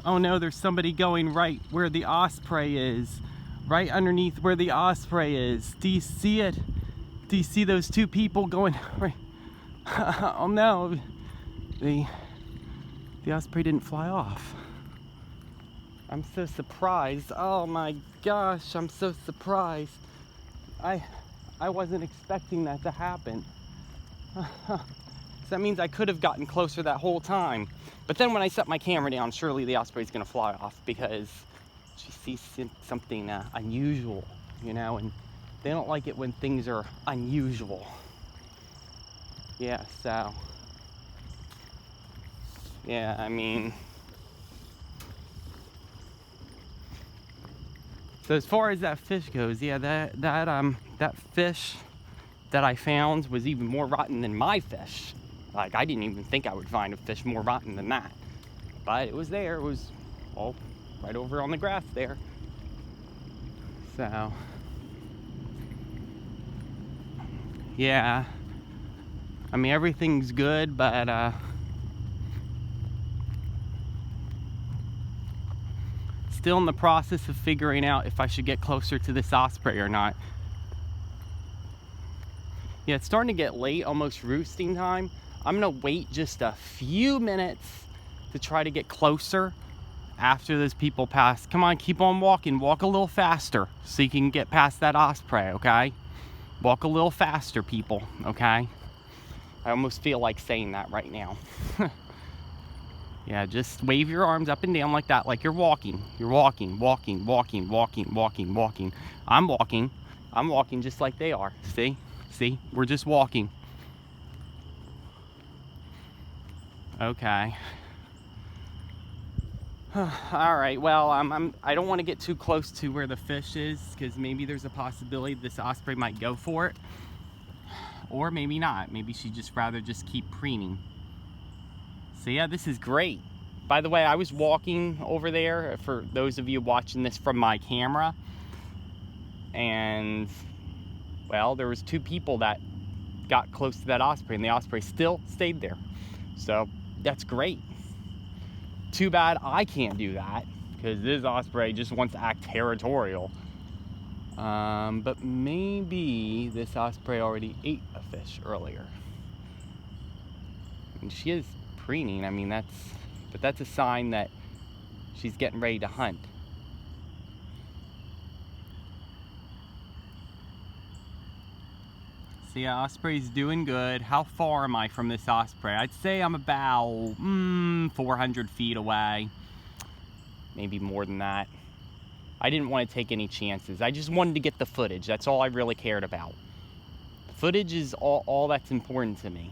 oh no, there's somebody going right where the osprey is. Right underneath where the osprey is. Do you see it? Do you see those two people going right? Oh no, the osprey didn't fly off. I'm so surprised. Oh my gosh, I'm so surprised. I wasn't expecting that to happen. So that means I could have gotten closer that whole time. But then when I set my camera down, surely the osprey's gonna fly off because she sees something unusual, you know, and they don't like it when things are unusual. Yeah, so, yeah, I mean, so as far as that fish goes, yeah, that fish that I found was even more rotten than my fish. Like, I didn't even think I would find a fish more rotten than that. But it was there. It was all right over on the grass there. So, yeah. I mean, everything's good, but still in the process of figuring out if I should get closer to this osprey or not. Yeah, it's starting to get late, almost roosting time. I'm gonna wait just a few minutes to try to get closer after those people pass. Come on, keep on walking. Walk a little faster so you can get past that osprey, okay? Walk a little faster, people, okay? I almost feel like saying that right now. Yeah, just wave your arms up and down like that, like you're walking. You're walking, walking, walking, walking, walking, walking. I'm walking just like they are. See, we're just walking. Okay. All right, well, I don't want to get too close to where the fish is because maybe there's a possibility this osprey might go for it. Or maybe not. Maybe she'd just rather just keep preening. So yeah, this is great. By the way, I was walking over there, for those of you watching this from my camera, and well, there was two people that got close to that osprey and the osprey still stayed there. So that's great. Too bad I can't do that because this osprey just wants to act territorial. But maybe this osprey already ate a fish earlier. I mean, she is preening. I mean, that's a sign that she's getting ready to hunt. So yeah, osprey's doing good. How far am I from this osprey? I'd say I'm about 400 feet away. Maybe more than that. I didn't want to take any chances. I just wanted to get the footage. That's all I really cared about. Footage is all that's important to me.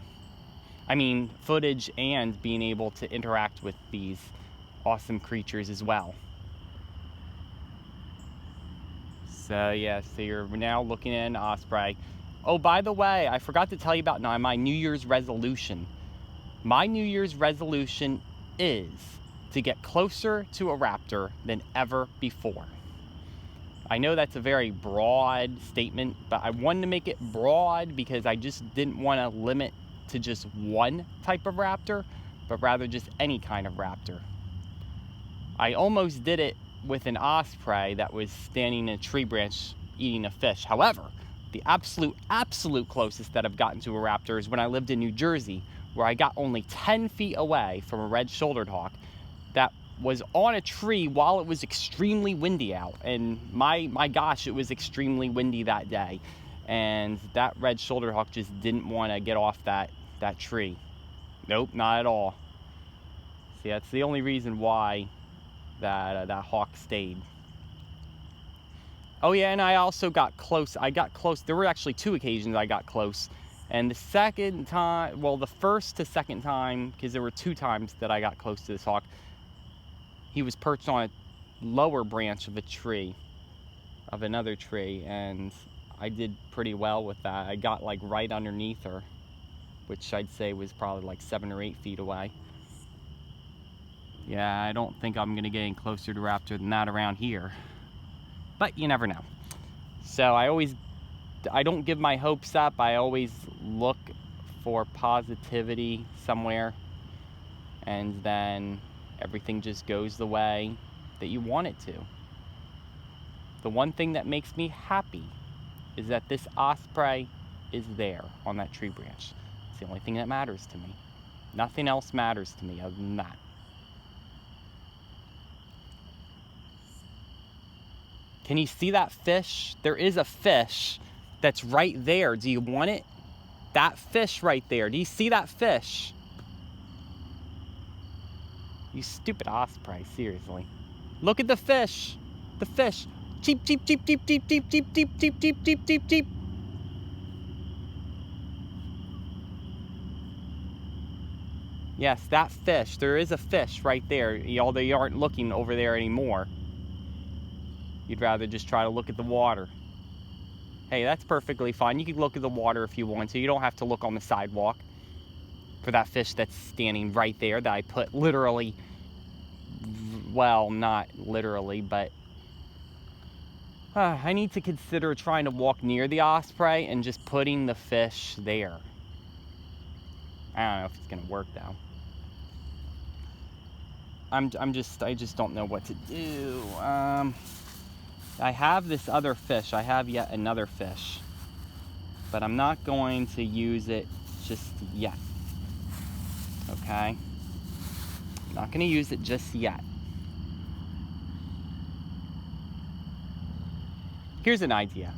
I mean, footage and being able to interact with these awesome creatures as well. So yeah, so you're now looking at an osprey. Oh, by the way, I forgot to tell you about my New Year's resolution. My New Year's resolution is to get closer to a raptor than ever before. I know that's a very broad statement, but I wanted to make it broad because I just didn't want to limit to just one type of raptor, but rather just any kind of raptor. I almost did it with an osprey that was standing in a tree branch eating a fish. However, the absolute closest that I've gotten to a raptor is when I lived in New Jersey, where I got only 10 feet away from a red-shouldered hawk that was on a tree while it was extremely windy out. And my gosh, it was extremely windy that day. And that red-shouldered hawk just didn't want to get off that tree. Nope, not at all. See, that's the only reason why that hawk stayed. Oh yeah, and I also got close. I got close. There were actually two occasions I got close. And the second time, well, the first to second time, because there were two times that I got close to this hawk, he was perched on a lower branch of a tree, of another tree, and I did pretty well with that. I got like right underneath her, which I'd say was probably like 7 or 8 feet away. Yeah, I don't think I'm gonna get any closer to raptor than that around here. But you never know. So I don't give my hopes up. I always look for positivity somewhere. And then everything just goes the way that you want it to. The one thing that makes me happy is that this osprey is there on that tree branch. It's the only thing that matters to me. Nothing else matters to me other than that. Can you see that fish? There is a fish that's right there. Do you want it? That fish right there. Do you see that fish? You stupid osprey, seriously. Look at the fish. The fish. Cheep, cheep, cheep, cheep, cheep, cheep, cheep, cheep, cheep, cheep, cheep, cheep, cheep. Yes, that fish. There is a fish right there, although you aren't looking over there anymore. You'd rather just try to look at the water. Hey, that's perfectly fine. You can look at the water if you want to. You don't have to look on the sidewalk for that fish that's standing right there that I put literally, well, not literally, but I need to consider trying to walk near the osprey and just putting the fish there. I don't know if it's gonna work though. I just don't know what to do. I have this other fish. I have yet another fish, but I'm not going to use it just yet. Okay? I'm not gonna use it just yet. Here's an idea.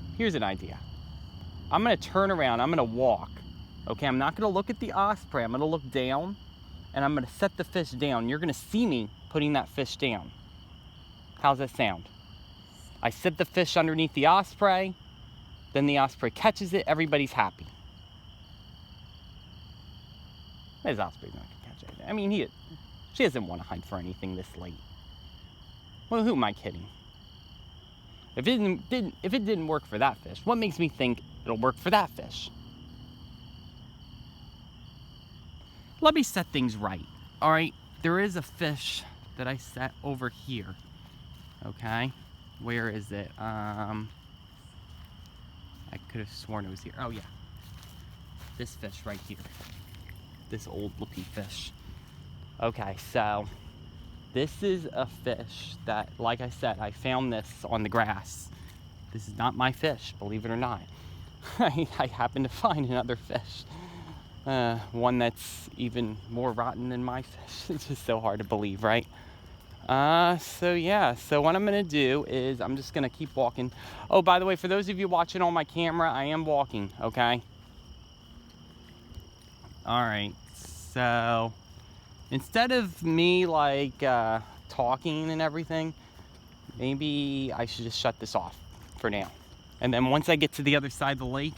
I'm gonna turn around, I'm gonna walk. Okay, I'm not gonna look at the osprey, I'm gonna look down and I'm gonna set the fish down. You're gonna see me putting that fish down. How's that sound? I set the fish underneath the osprey, then the osprey catches it, everybody's happy. This osprey's not gonna catch it. I mean, she doesn't want to hunt for anything this late. Well, who am I kidding? If it didn't work for that fish, what makes me think it'll work for that fish? Let me set things right. All right, there is a fish that I set over here. Okay, where is it? I could have sworn it was here. Oh yeah, this fish right here. This old looking fish. Okay, so this is a fish that, like I said, I found this on the grass. This is not my fish, believe it or not. I happened to find another fish. One that's even more rotten than my fish. It's just so hard to believe, right? So yeah, so what I'm gonna do is I'm just gonna keep walking. Oh, by the way, for those of you watching on my camera, I am walking, okay? All right, so instead of me like talking and everything, maybe I should just shut this off for now. And then once I get to the other side of the lake,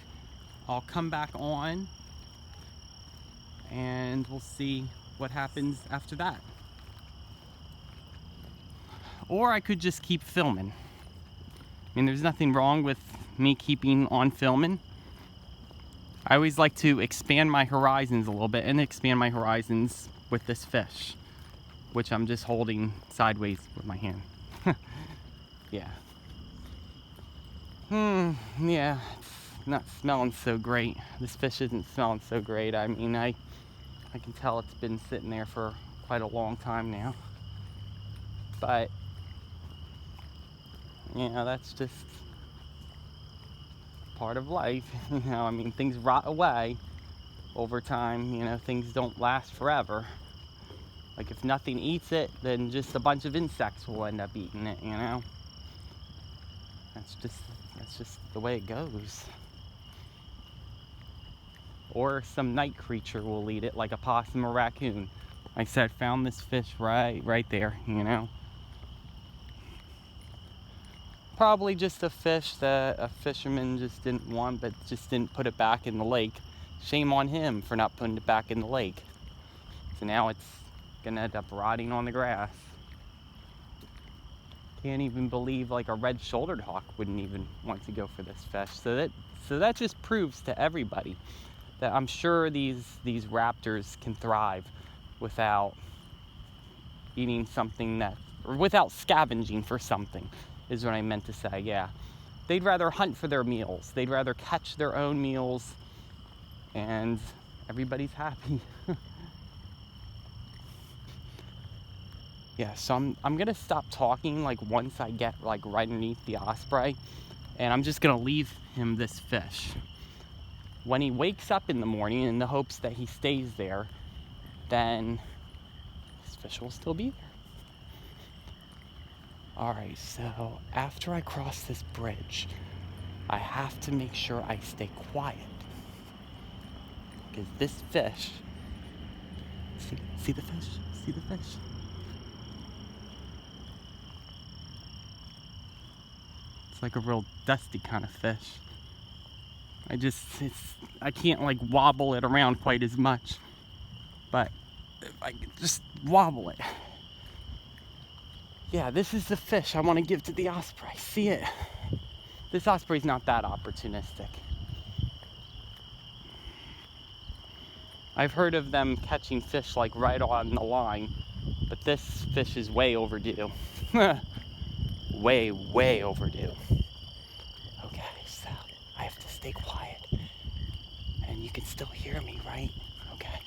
I'll come back on and we'll see what happens after that. Or I could just keep filming. I mean, there's nothing wrong with me keeping on filming. I always like to expand my horizons a little bit and expand my horizons with this fish, which I'm just holding sideways with my hand. Yeah. Yeah, it's not smelling so great. This fish isn't smelling so great. I mean, I can tell it's been sitting there for quite a long time now. But, you know, that's just part of life. You know, I mean, things rot away over time. You know, things don't last forever. Like if nothing eats it, then just a bunch of insects will end up eating it, you know? That's just the way it goes. Or some night creature will eat it, like a possum or raccoon. Like I said, I found this fish right there, you know? Probably just a fish that a fisherman just didn't want, but just didn't put it back in the lake. Shame on him for not putting it back in the lake. So now it's gonna end up rotting on the grass. Can't even believe like a red-shouldered hawk wouldn't even want to go for this fish. So that just proves to everybody that I'm sure these raptors can thrive without eating something or without scavenging for something, is what I meant to say. Yeah, they'd rather hunt for their meals. They'd rather catch their own meals, and everybody's happy. Yeah, so I'm gonna stop talking like once I get like right underneath the osprey, and I'm just gonna leave him this fish. When he wakes up in the morning in the hopes that he stays there, then this fish will still be there. Alright, so after I cross this bridge, I have to make sure I stay quiet. Because this fish, see the fish? See the fish? It's like a real dusty kind of fish. I can't like wobble it around quite as much. But if I could just wobble it. Yeah, this is the fish I want to give to the osprey. See it? This osprey's not that opportunistic. I've heard of them catching fish like right on the line, but this fish is way overdue. Way overdue. Okay, so I have to stay quiet. And you can still hear me, right? Okay.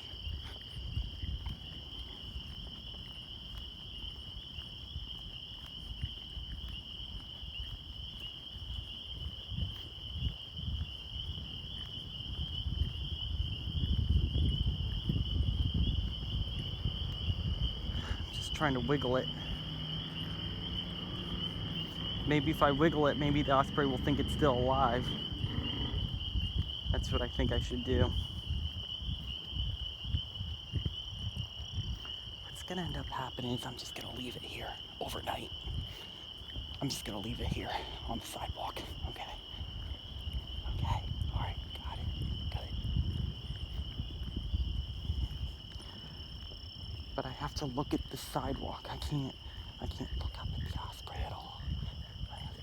Just trying to wiggle it. Maybe if I wiggle it, maybe the osprey will think it's still alive. That's what I think I should do. What's gonna end up happening is I'm just gonna leave it here overnight. I'm just gonna leave it here on the sidewalk, okay? Okay, all right, got it, good. But I have to look at the sidewalk. I can't look up at the osprey at all. I have to.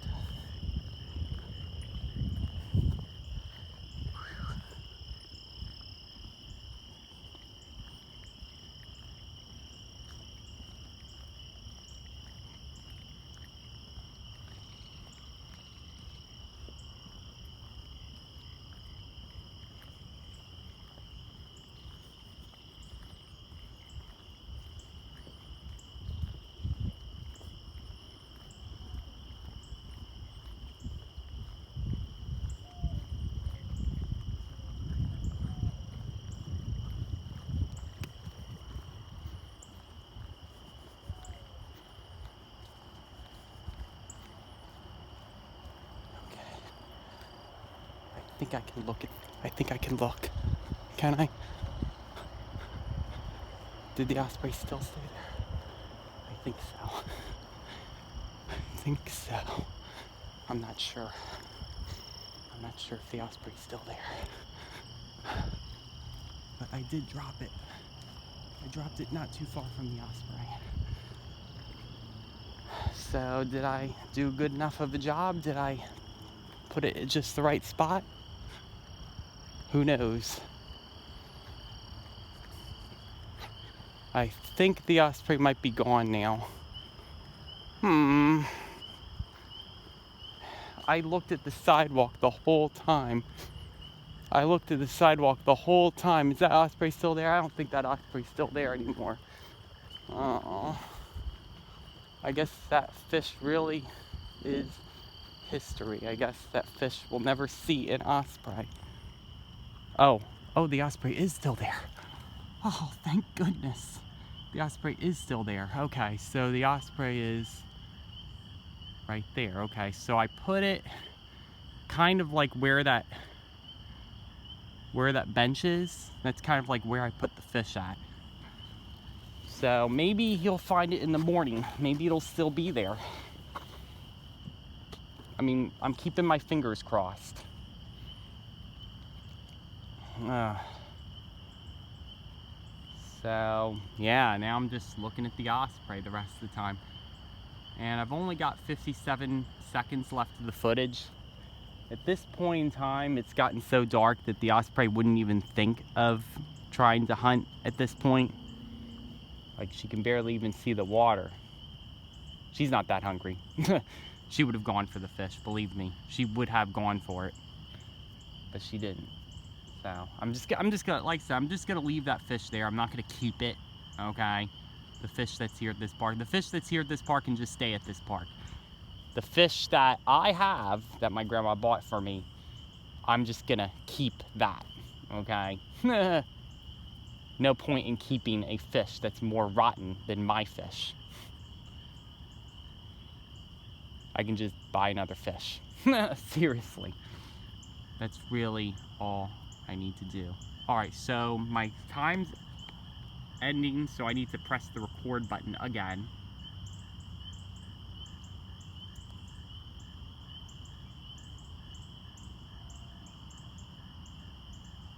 I think I can look at, I think I can look. Can I? Did the osprey still stay there? I think so. I think so. I'm not sure. I'm not sure if the osprey's still there. But I did drop it. I dropped it not too far from the osprey. So did I do good enough of a job? Did I put it at just the right spot? Who knows? I think the osprey might be gone now. I looked at the sidewalk the whole time. I looked at the sidewalk the whole time. Is that osprey still there? I don't think that osprey's still there anymore. Oh, I guess that fish really is history. I guess that fish will never see an osprey. Oh, the osprey is still there. Oh, thank goodness. The osprey is still there. Okay, so the osprey is right there. Okay, so I put it kind of like where that bench is. That's kind of like where I put the fish at. So maybe he'll find it in the morning. Maybe it'll still be there. I mean, I'm keeping my fingers crossed. So yeah, now I'm just looking at the osprey the rest of the time. And I've only got 57 seconds left of the footage. At this point in time, it's gotten so dark that the osprey wouldn't even think of trying to hunt at this point. Like, she can barely even see the water. She's not that hungry. She would have gone for the fish, believe me. She would have gone for it, but she didn't. So I'm just gonna, like I said, I'm just gonna leave that fish there. I'm not gonna keep it, okay? The fish that's here at this park. The fish that's here at this park can just stay at this park. The fish that I have, that my grandma bought for me, I'm just gonna keep that, okay? No point in keeping a fish that's more rotten than my fish. I can just buy another fish. Seriously. That's really all I need to do. All right, so my time's ending, so I need to press the record button again.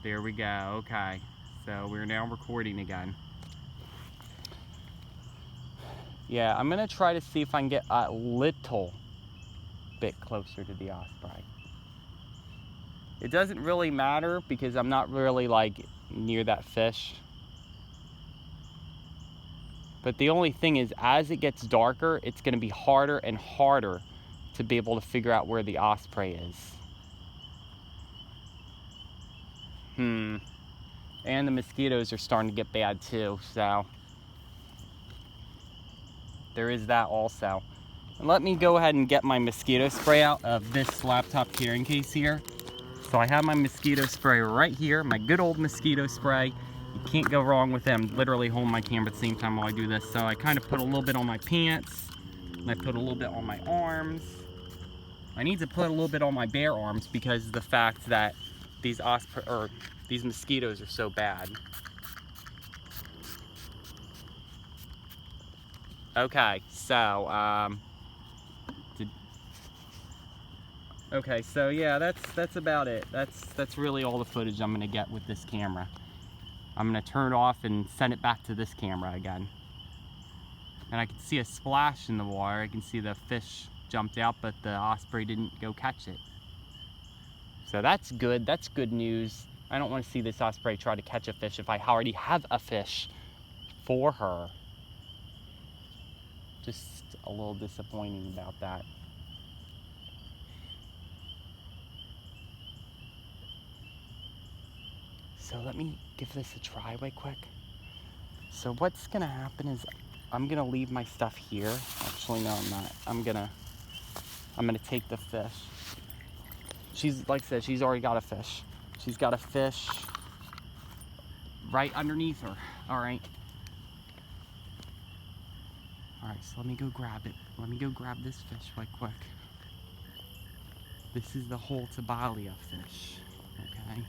There we go, okay. So we're now recording again. Yeah, I'm gonna try to see if I can get a little bit closer to the osprey. It doesn't really matter because I'm not really like near that fish. But the only thing is, as it gets darker, it's gonna be harder and harder to be able to figure out where the osprey is. And the mosquitoes are starting to get bad too, so there is that also. And let me go ahead and get my mosquito spray out of this laptop carrying case here. So I have my mosquito spray right here, my good old mosquito spray. You can't go wrong with them. Literally holding my camera at the same time while I do this. So I kind of put a little bit on my pants, and I put a little bit on my arms. I need to put a little bit on my bare arms because of the fact that these mosquitoes are so bad. Okay, so okay, so yeah, that's about it. That's really all the footage I'm gonna get with this camera. I'm gonna turn it off and send it back to this camera again. And I can see a splash in the water. I can see the fish jumped out, but the osprey didn't go catch it. So that's good. That's good news. I don't want to see this osprey try to catch a fish if I already have a fish for her. Just a little disappointing about that. So let me give this a try right quick. So what's gonna happen is I'm gonna leave my stuff here. Actually, no, I'm not. I'm gonna take the fish. She's, like I said, she's already got a fish. She's got a fish right underneath her. All right. All right, so let me go grab it. Let me go grab this fish right quick. This is the Holtzabalia fish, okay?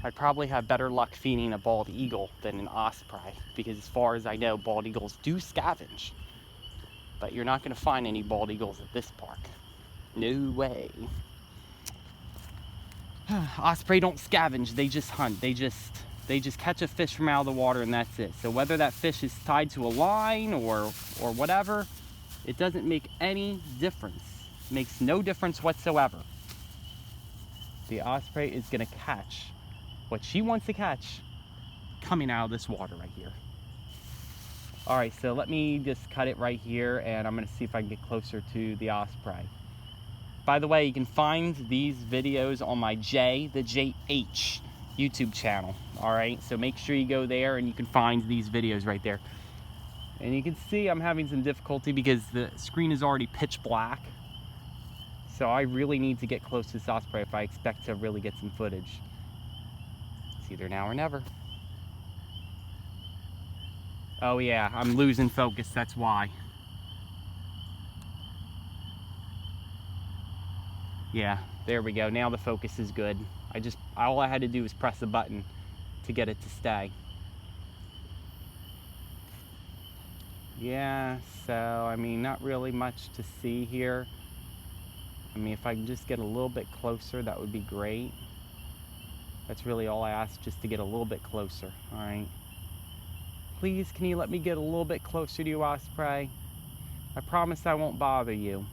I'd probably have better luck feeding a bald eagle than an osprey because as far as I know, bald eagles do scavenge. But you're not gonna find any bald eagles at this park. No way. Osprey don't scavenge, they just hunt. They just catch a fish from out of the water and that's it. So whether that fish is tied to a line or whatever, it doesn't make any difference. It makes no difference whatsoever. The osprey is gonna catch what she wants to catch coming out of this water right here. All right, so let me just cut it right here and I'm gonna see if I can get closer to the osprey. By the way, you can find these videos on my the JH YouTube channel. All right, so make sure you go there and you can find these videos right there. And you can see I'm having some difficulty because the screen is already pitch black. So I really need to get close to this osprey if I expect to really get some footage. It's either now or never. Oh yeah, I'm losing focus, that's why. Yeah, there we go. Now the focus is good. All I had to do was press the button to get it to stay. Yeah, so I mean, not really much to see here. I mean, if I can just get a little bit closer, that would be great. That's really all I ask, just to get a little bit closer, all right? Please, can you let me get a little bit closer to you, osprey? I promise I won't bother you.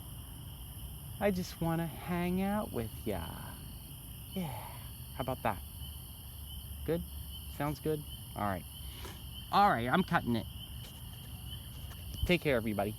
I just want to hang out with ya. Yeah, how about that? Good? Sounds good? All right. All right, I'm cutting it. Take care, everybody.